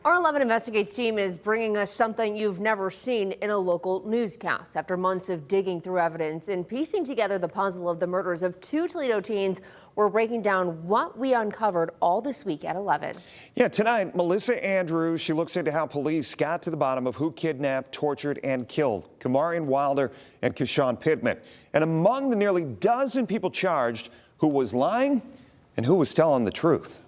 Our 11 Investigates team is bringing us something you've never seen in a local newscast. After months of digging through evidence and piecing together the puzzle of the murders of 2 Toledo teens, we're breaking down what we uncovered all this week at 11. Yeah, tonight, Melissa Andrews, she looks into how police got to the bottom of who kidnapped, tortured, and killed Kamarian Wilder and KyShawn Pittman. And among the nearly dozen people charged, who was lying and who was telling the truth.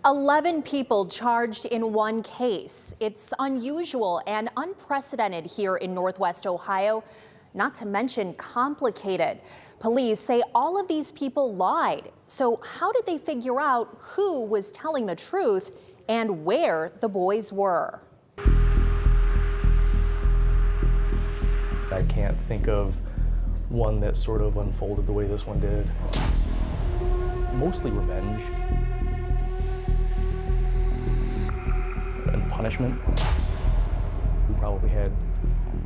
11 people charged in one case. It's unusual and unprecedented here in Northwest Ohio, not to mention complicated. Police say all of these people lied. So how did they figure out who was telling the truth and where the boys were? I can't think of one that sort of unfolded the way this one did. Mostly revenge and punishment. We probably had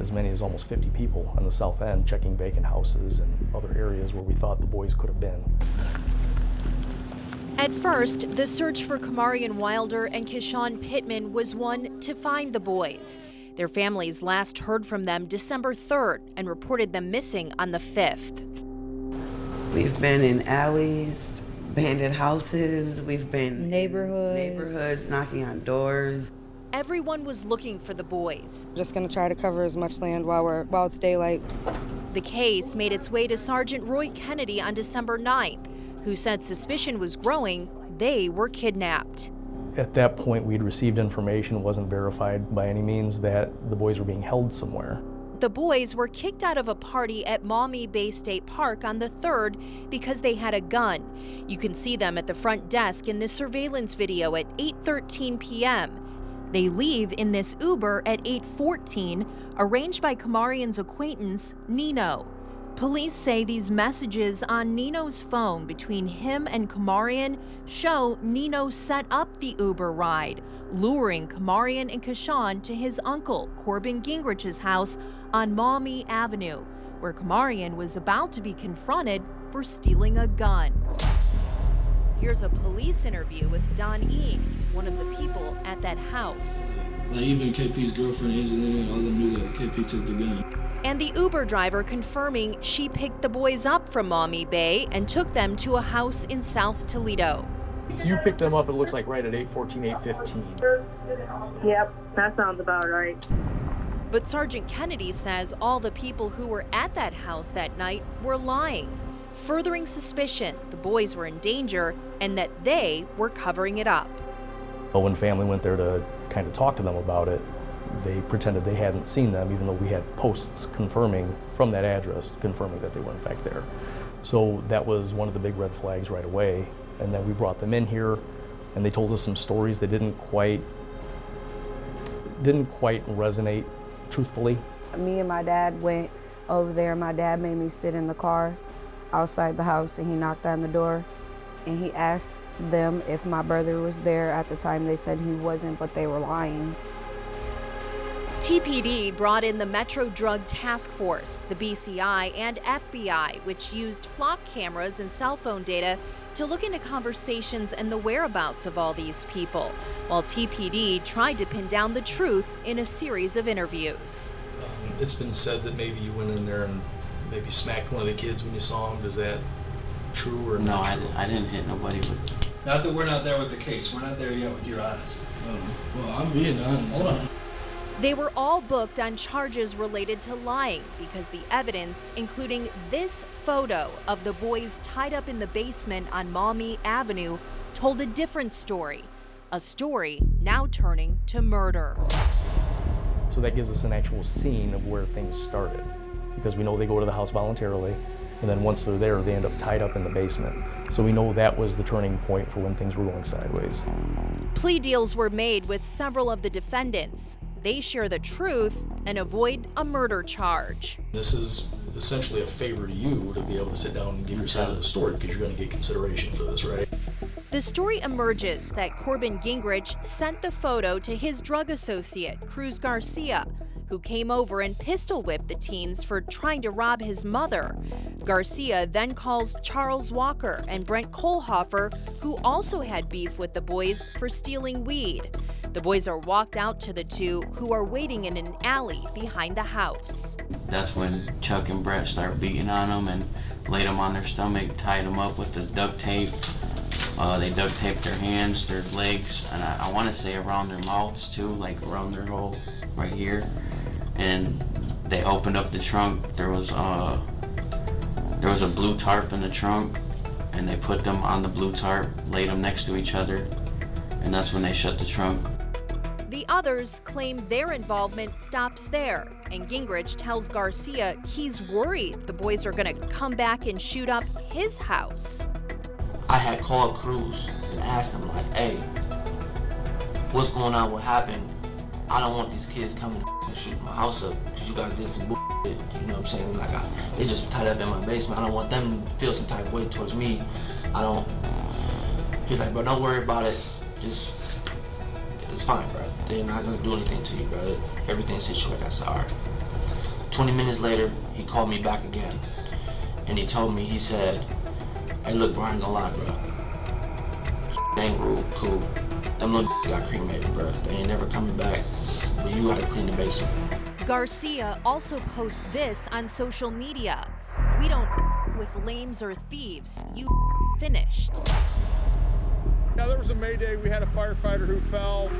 as many as almost 50 people on the south end checking vacant houses and other areas where we thought the boys could have been. At first, the search for Kamarian Wilder and KyShawn Pittman was one to find the boys. Their families last heard from them December 3rd and reported them missing on the 5th. We've been in alleys, abandoned houses, we've been neighborhoods, knocking on doors. Everyone was looking for the boys. Just gonna try to cover as much land while it's daylight. The case made its way to Sergeant Roy Kennedy on December 9th, who said suspicion was growing they were kidnapped. At that point, we'd received information, it wasn't verified by any means, that the boys were being held somewhere. The boys were kicked out of a party at Maumee Bay State Park on the 3rd because they had a gun. You can see them at the front desk in this surveillance video at 8:13 p.m. They leave in this Uber at 8:14, arranged by Kamarian's acquaintance, Nino. Police say these messages on Nino's phone between him and Kamarian show Nino set up the Uber ride, luring Kamarian and KyShawn to his uncle, Corbin Gingrich's house on Maumee Avenue, where Kamarian was about to be confronted for stealing a gun. Here's a police interview with Don Eames, one of the people at that house. Like even KP's girlfriend, Angelina, all of them knew that KP took the gun. And the Uber driver confirming she picked the boys up from Maumee Bay and took them to a house in South Toledo. So you picked them up, it looks like right at 8:14, 8:15. Yep, that sounds about right. But Sergeant Kennedy says all the people who were at that house that night were lying, furthering suspicion the boys were in danger and that they were covering it up. But when family went there to kind of talk to them about it, they pretended they hadn't seen them, even though we had posts confirming from that address, confirming that they were in fact there. So that was one of the big red flags right away. And then we brought them in here and they told us some stories that didn't quite resonate truthfully. Me and my dad went over there. My dad made me sit in the car outside the house and he knocked on the door and he asked them if my brother was there. At the time they said he wasn't, but they were lying. TPD brought in the Metro Drug Task Force, the BCI, and FBI, which used flock cameras and cell phone data to look into conversations and the whereabouts of all these people, while TPD tried to pin down the truth in a series of interviews. It's been said that maybe you went in there and maybe smacked one of the kids when you saw him. Is that true or No, not true? I didn't hit nobody with. Not that we're not there with the case. We're not there yet with your honesty. Well, I'm being honest. Hold on. They were all booked on charges related to lying because the evidence, including this photo of the boys tied up in the basement on Maumee Avenue, told a different story. A story now turning to murder. So that gives us an actual scene of where things started, because we know they go to the house voluntarily, and then once they're there, they end up tied up in the basement. So we know that was the turning point for when things were going sideways. Plea deals were made with several of the defendants. They share the truth and avoid a murder charge. This is essentially a favor to you to be able to sit down and give your side of the story, because you're going to get consideration for this, right? The story emerges that Corbin Gingrich sent the photo to his drug associate, Cruz Garcia, who came over and pistol whipped the teens for trying to rob his mother. Garcia then calls Charles Walker and Brent Kohlhofer, who also had beef with the boys for stealing weed. The boys are walked out to the two, who are waiting in an alley behind the house. That's when Chuck and Brett start beating on them and laid them on their stomach, tied them up with the duct tape. They duct taped their hands, their legs, and I want to say around their mouths too, like around their hole right here. And they opened up the trunk. There was a blue tarp in the trunk, and they put them on the blue tarp, laid them next to each other, and that's when they shut the trunk. The others claim their involvement stops there, and Gingrich tells Garcia he's worried the boys are going to come back and shoot up his house. I had called Cruz and asked him, like, hey, what's going on, what happened? I don't want these kids coming and shooting my house up because you guys did some bullshit, you know what I'm saying? Like, they just tied up in my basement. I don't want them to feel some type of way towards me. He's like, bro, don't worry about it. Just, it's fine, bro. They're not gonna do anything to you, bro. Everything's situated. I said, all right. 20 minutes later, he called me back again. And he told me, he said, hey, look, bro, I ain't gonna lie, bro. They ain't real cool. Them little got cremated, bro. They ain't never coming back, but you gotta clean the basement. Garcia also posts this on social media. We don't with lames or thieves. You finished. Now, there was a Mayday. We had a firefighter who fell.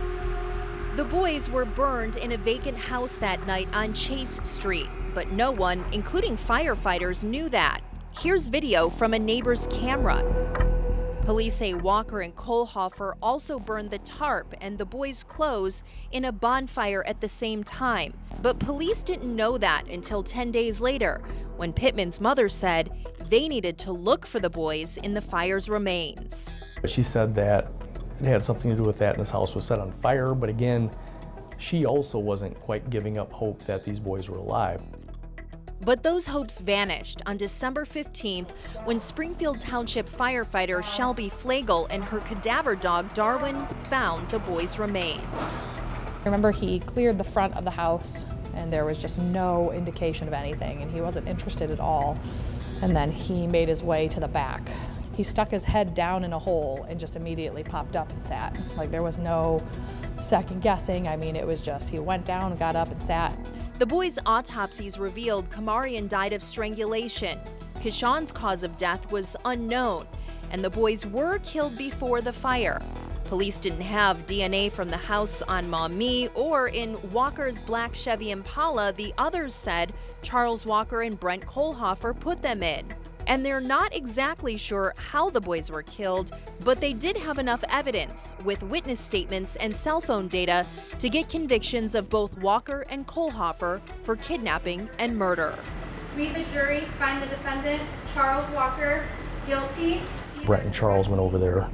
The boys were burned in a vacant house that night on Chase Street, but no one, including firefighters, knew that. Here's video from a neighbor's camera. Police say Walker and Kohlhofer also burned the tarp and the boys' clothes in a bonfire at the same time. But police didn't know that until 10 days later, when Pittman's mother said they needed to look for the boys in the fire's remains. She said that it had something to do with that, and this house was set on fire, but again, she also wasn't quite giving up hope that these boys were alive. But those hopes vanished on December 15th when Springfield Township firefighter Shelby Flagel and her cadaver dog Darwin found the boys' remains. I remember he cleared the front of the house and there was just no indication of anything, and he wasn't interested at all. And then he made his way to the back. He stuck his head down in a hole and just immediately popped up and sat. Like, there was no second guessing. I mean, it was just, he went down, got up and sat. The boys' autopsies revealed Kamarian died of strangulation. KyShawn's cause of death was unknown, and the boys were killed before the fire. Police didn't have DNA from the house on Maumee or in Walker's black Chevy Impala the others said Charles Walker and Brent Kohlhofer put them in. And they're not exactly sure how the boys were killed, but they did have enough evidence, with witness statements and cell phone data, to get convictions of both Walker and Kohlhofer for kidnapping and murder. We, the jury, find the defendant, Charles Walker, guilty. Brett and Charles went over there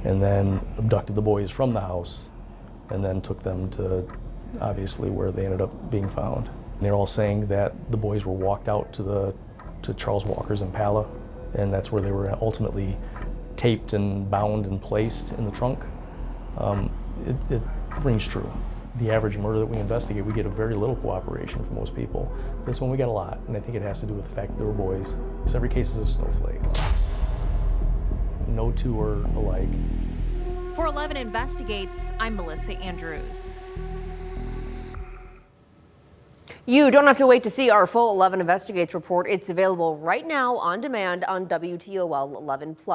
and then abducted the boys from the house and then took them to, obviously, where they ended up being found. And they're all saying that the boys were walked out to Charles Walker's Impala, and that's where they were ultimately taped and bound and placed in the trunk. It rings true. The average murder that we investigate, we get a very little cooperation from most people. This one we got a lot, and I think it has to do with the fact that they were boys. So every case is a snowflake. No two are alike. For 11 Investigates, I'm Melissa Andrews. You don't have to wait to see our full 11 Investigates report. It's available right now on demand on WTOL 11+.